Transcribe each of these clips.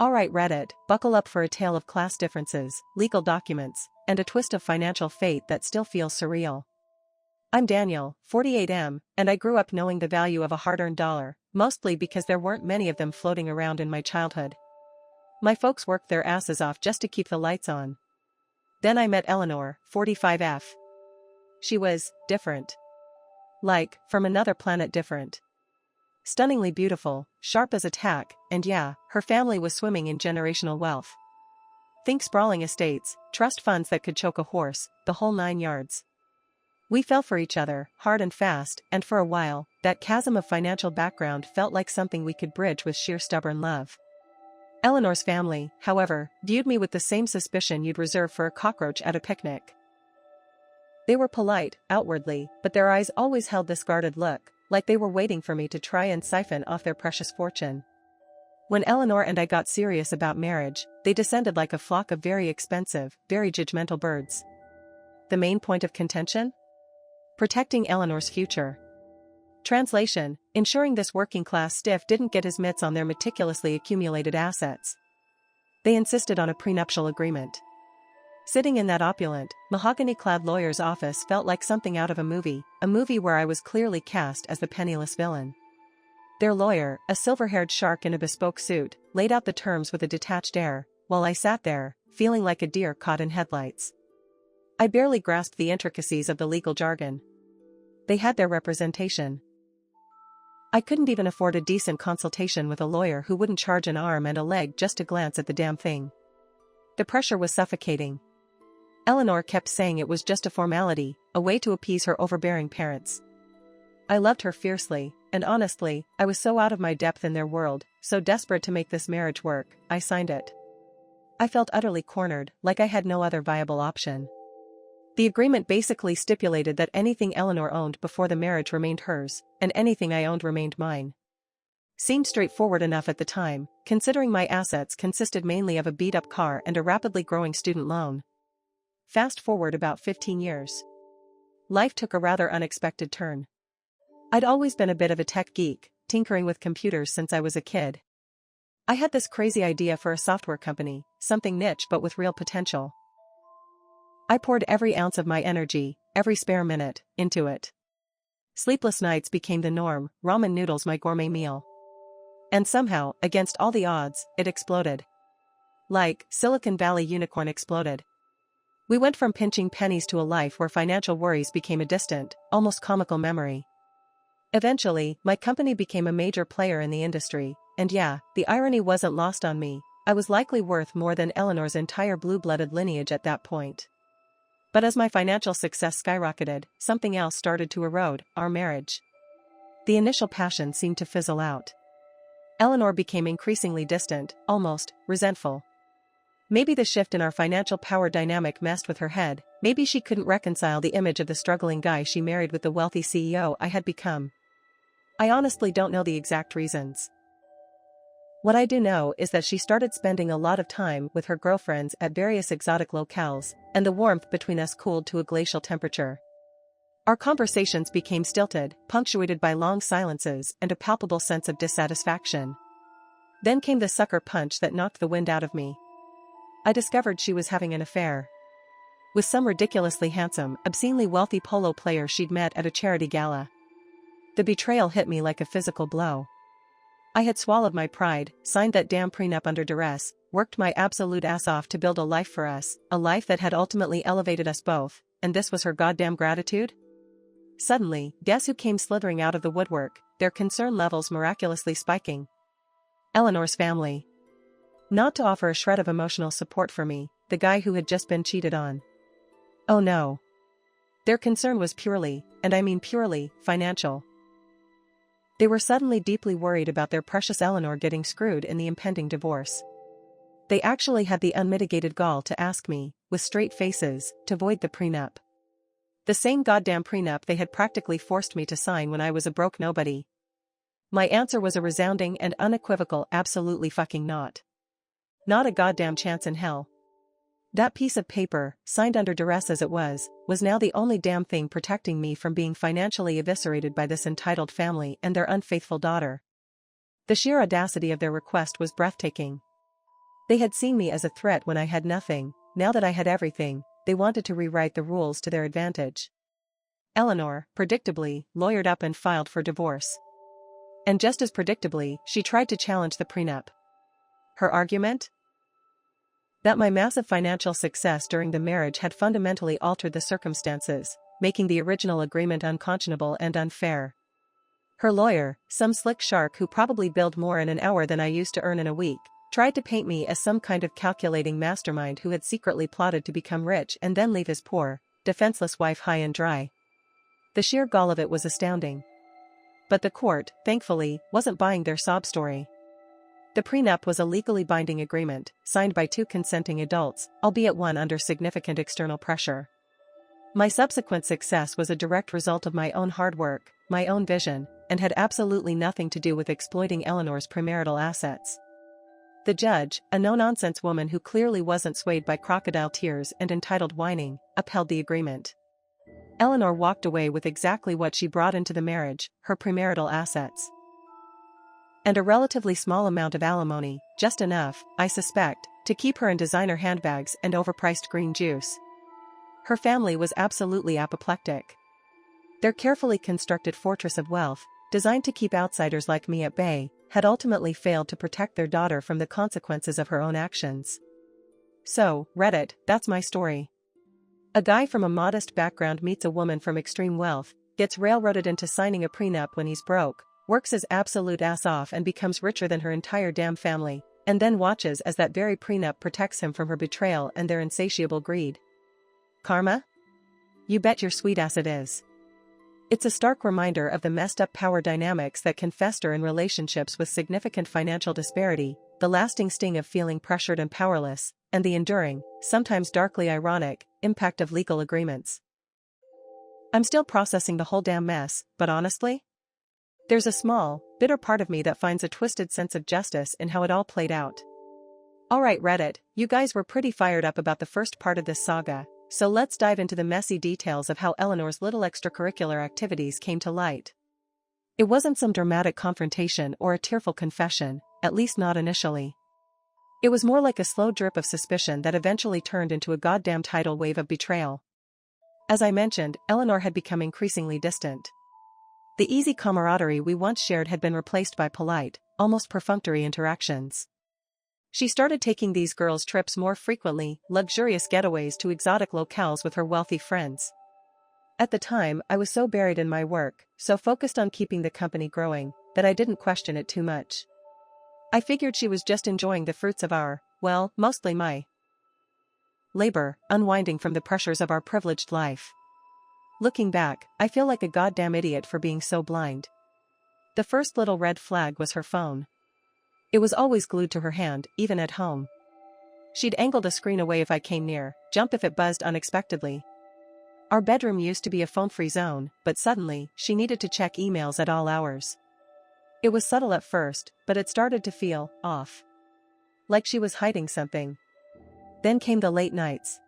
Alright Reddit, buckle up for a tale of class differences, legal documents, and a twist of financial fate that still feels surreal. I'm Daniel, 48M, and I grew up knowing the value of a hard-earned dollar, mostly because there weren't many of them floating around in my childhood. My folks worked their asses off just to keep the lights on. Then I met Eleanor, 45F. She was different. Like, from another planet different. Stunningly beautiful, sharp as a tack, and yeah, her family was swimming in generational wealth. Think sprawling estates, trust funds that could choke a horse, the whole 9 yards. We fell for each other, hard and fast, and for a while, that chasm of financial background felt like something we could bridge with sheer stubborn love. Eleanor's family, however, viewed me with the same suspicion you'd reserve for a cockroach at a picnic. They were polite, outwardly, but their eyes always held this guarded look, like they were waiting for me to try and siphon off their precious fortune. When Eleanor and I got serious about marriage, they descended like a flock of very expensive, very judgmental birds. The main point of contention? Protecting Eleanor's future. Translation: ensuring this working-class stiff didn't get his mitts on their meticulously accumulated assets. They insisted on a prenuptial agreement. Sitting in that opulent, mahogany-clad lawyer's office felt like something out of a movie where I was clearly cast as the penniless villain. Their lawyer, a silver-haired shark in a bespoke suit, laid out the terms with a detached air, while I sat there, feeling like a deer caught in headlights. I barely grasped the intricacies of the legal jargon. They had their representation. I couldn't even afford a decent consultation with a lawyer who wouldn't charge an arm and a leg just to glance at the damn thing. The pressure was suffocating. Eleanor kept saying it was just a formality, a way to appease her overbearing parents. I loved her fiercely, and honestly, I was so out of my depth in their world, so desperate to make this marriage work, I signed it. I felt utterly cornered, like I had no other viable option. The agreement basically stipulated that anything Eleanor owned before the marriage remained hers, and anything I owned remained mine. Seemed straightforward enough at the time, considering my assets consisted mainly of a beat-up car and a rapidly growing student loan. Fast forward about 15 years. Life took a rather unexpected turn. I'd always been a bit of a tech geek, tinkering with computers since I was a kid. I had this crazy idea for a software company, something niche but with real potential. I poured every ounce of my energy, every spare minute, into it. Sleepless nights became the norm, ramen noodles my gourmet meal. And somehow, against all the odds, it exploded. Like Silicon Valley unicorn exploded. We went from pinching pennies to a life where financial worries became a distant, almost comical memory. Eventually, my company became a major player in the industry, and yeah, the irony wasn't lost on me, I was likely worth more than Eleanor's entire blue-blooded lineage at that point. But as my financial success skyrocketed, something else started to erode, our marriage. The initial passion seemed to fizzle out. Eleanor became increasingly distant, almost resentful. Maybe the shift in our financial power dynamic messed with her head, maybe she couldn't reconcile the image of the struggling guy she married with the wealthy CEO I had become. I honestly don't know the exact reasons. What I do know is that she started spending a lot of time with her girlfriends at various exotic locales, and the warmth between us cooled to a glacial temperature. Our conversations became stilted, punctuated by long silences and a palpable sense of dissatisfaction. Then came the sucker punch that knocked the wind out of me. I discovered she was having an affair with some ridiculously handsome, obscenely wealthy polo player she'd met at a charity gala. The betrayal hit me like a physical blow. I had swallowed my pride, signed that damn prenup under duress, worked my absolute ass off to build a life for us, a life that had ultimately elevated us both, and this was her goddamn gratitude? Suddenly, guess who came slithering out of the woodwork, their concern levels miraculously spiking? Eleanor's family. Not to offer a shred of emotional support for me, the guy who had just been cheated on. Oh no. Their concern was purely, and I mean purely, financial. They were suddenly deeply worried about their precious Eleanor getting screwed in the impending divorce. They actually had the unmitigated gall to ask me, with straight faces, to void the prenup. The same goddamn prenup they had practically forced me to sign when I was a broke nobody. My answer was a resounding and unequivocal absolutely fucking not. Not a goddamn chance in hell. That piece of paper, signed under duress as it was now the only damn thing protecting me from being financially eviscerated by this entitled family and their unfaithful daughter. The sheer audacity of their request was breathtaking. They had seen me as a threat when I had nothing. Now that I had everything, they wanted to rewrite the rules to their advantage. Eleanor, predictably, lawyered up and filed for divorce. And just as predictably, she tried to challenge the prenup. Her argument? That my massive financial success during the marriage had fundamentally altered the circumstances, making the original agreement unconscionable and unfair. Her lawyer, some slick shark who probably billed more in an hour than I used to earn in a week, tried to paint me as some kind of calculating mastermind who had secretly plotted to become rich and then leave his poor, defenseless wife high and dry. The sheer gall of it was astounding. But the court, thankfully, wasn't buying their sob story. The prenup was a legally binding agreement, signed by two consenting adults, albeit one under significant external pressure. My subsequent success was a direct result of my own hard work, my own vision, and had absolutely nothing to do with exploiting Eleanor's premarital assets. The judge, a no-nonsense woman who clearly wasn't swayed by crocodile tears and entitled whining, upheld the agreement. Eleanor walked away with exactly what she brought into the marriage, her premarital assets. And a relatively small amount of alimony, just enough, I suspect, to keep her in designer handbags and overpriced green juice. Her family was absolutely apoplectic. Their carefully constructed fortress of wealth, designed to keep outsiders like me at bay, had ultimately failed to protect their daughter from the consequences of her own actions. So, Reddit, that's my story. A guy from a modest background meets a woman from extreme wealth, gets railroaded into signing a prenup when he's broke, works his absolute ass off and becomes richer than her entire damn family, and then watches as that very prenup protects him from her betrayal and their insatiable greed. Karma? You bet your sweet ass it is. It's a stark reminder of the messed up power dynamics that can fester in relationships with significant financial disparity, the lasting sting of feeling pressured and powerless, and the enduring, sometimes darkly ironic, impact of legal agreements. I'm still processing the whole damn mess, but honestly? There's a small, bitter part of me that finds a twisted sense of justice in how it all played out. Alright Reddit, you guys were pretty fired up about the first part of this saga, so let's dive into the messy details of how Eleanor's little extracurricular activities came to light. It wasn't some dramatic confrontation or a tearful confession, at least not initially. It was more like a slow drip of suspicion that eventually turned into a goddamn tidal wave of betrayal. As I mentioned, Eleanor had become increasingly distant. The easy camaraderie we once shared had been replaced by polite, almost perfunctory interactions. She started taking these girls' trips more frequently, luxurious getaways to exotic locales with her wealthy friends. At the time, I was so buried in my work, so focused on keeping the company growing, that I didn't question it too much. I figured she was just enjoying the fruits of our, well, mostly my labor, unwinding from the pressures of our privileged life. Looking back, I feel like a goddamn idiot for being so blind. The first little red flag was her phone. It was always glued to her hand, even at home. She'd angled a screen away if I came near, jump if it buzzed unexpectedly. Our bedroom used to be a phone-free zone, but suddenly, she needed to check emails at all hours. It was subtle at first, but it started to feel off. Like she was hiding something. Then came the late nights.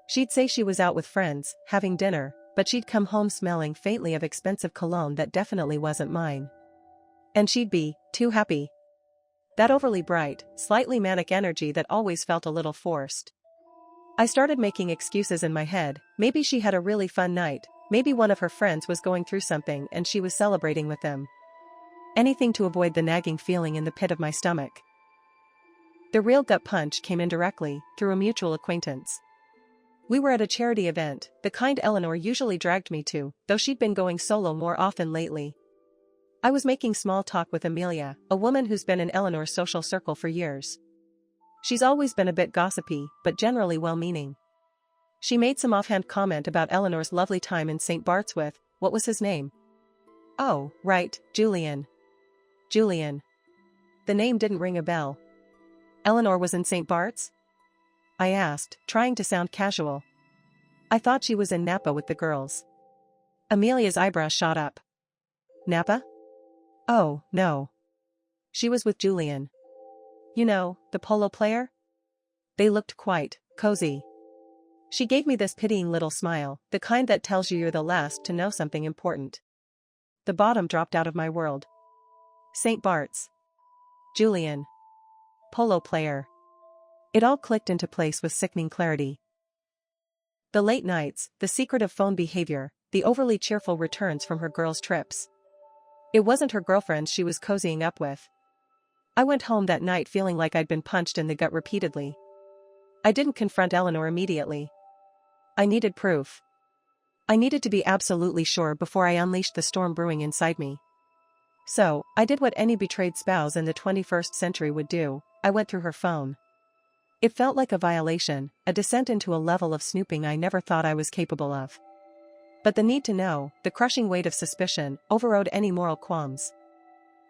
She'd say she was out with friends, having dinner, but she'd come home smelling faintly of expensive cologne that definitely wasn't mine. And she'd be too happy. That overly bright, slightly manic energy that always felt a little forced. I started making excuses in my head. Maybe she had a really fun night, maybe one of her friends was going through something and she was celebrating with them. Anything to avoid the nagging feeling in the pit of my stomach. The real gut punch came indirectly, through a mutual acquaintance. We were at a charity event, the kind Eleanor usually dragged me to, though she'd been going solo more often lately. I was making small talk with Amelia, a woman who's been in Eleanor's social circle for years. She's always been a bit gossipy, but generally well-meaning. She made some offhand comment about Eleanor's lovely time in St. Bart's with, what was his name? Oh, right, Julian. Julian. The name didn't ring a bell. Eleanor was in St. Bart's? I asked, trying to sound casual. I thought she was in Napa with the girls. Amelia's eyebrows shot up. Napa? Oh, no. She was with Julian. You know, the polo player? They looked quite cozy. She gave me this pitying little smile, the kind that tells you you're the last to know something important. The bottom dropped out of my world. St. Bart's. Julian. Polo player. It all clicked into place with sickening clarity. The late nights, the secretive phone behavior, the overly cheerful returns from her girls' trips. It wasn't her girlfriends she was cozying up with. I went home that night feeling like I'd been punched in the gut repeatedly. I didn't confront Eleanor immediately. I needed proof. I needed to be absolutely sure before I unleashed the storm brewing inside me. So, I did what any betrayed spouse in the 21st century would do. I went through her phone. It felt like a violation, a descent into a level of snooping I never thought I was capable of. But the need to know, the crushing weight of suspicion, overrode any moral qualms.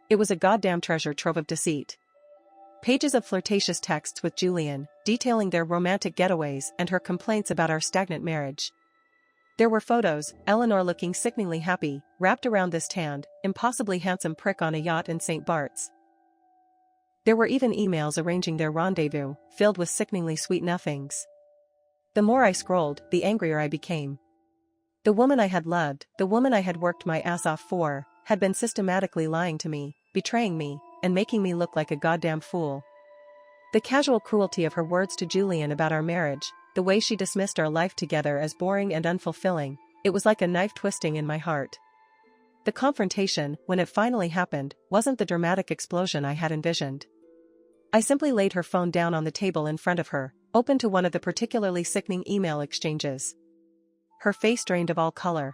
It was a goddamn treasure trove of deceit. Pages of flirtatious texts with Julian, detailing their romantic getaways and her complaints about our stagnant marriage. There were photos, Eleanor looking sickeningly happy, wrapped around this tanned, impossibly handsome prick on a yacht in St. Bart's. There were even emails arranging their rendezvous, filled with sickeningly sweet nothings. The more I scrolled, the angrier I became. The woman I had loved, the woman I had worked my ass off for, had been systematically lying to me, betraying me, and making me look like a goddamn fool. The casual cruelty of her words to Julian about our marriage, the way she dismissed our life together as boring and unfulfilling, it was like a knife twisting in my heart. The confrontation, when it finally happened, wasn't the dramatic explosion I had envisioned. I simply laid her phone down on the table in front of her, open to one of the particularly sickening email exchanges. Her face drained of all color.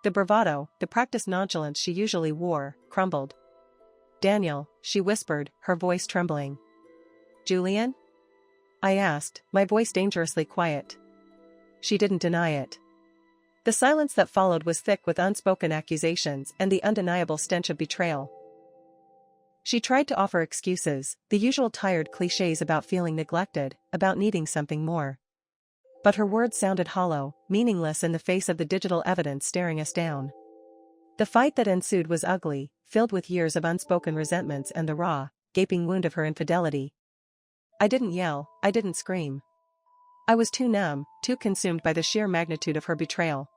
The bravado, the practiced nonchalance she usually wore, crumbled. "Daniel," she whispered, her voice trembling. "Julian?" I asked, my voice dangerously quiet. She didn't deny it. The silence that followed was thick with unspoken accusations and the undeniable stench of betrayal. She tried to offer excuses, the usual tired clichés about feeling neglected, about needing something more. But her words sounded hollow, meaningless in the face of the digital evidence staring us down. The fight that ensued was ugly, filled with years of unspoken resentments and the raw, gaping wound of her infidelity. I didn't yell, I didn't scream. I was too numb, too consumed by the sheer magnitude of her betrayal.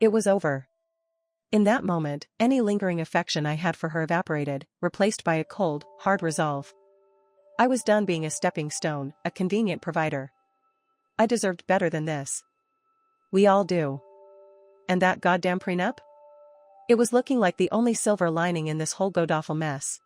It was over. In that moment, any lingering affection I had for her evaporated, replaced by a cold, hard resolve. I was done being a stepping stone, a convenient provider. I deserved better than this. We all do. And that goddamn prenup? It was looking like the only silver lining in this whole godawful mess.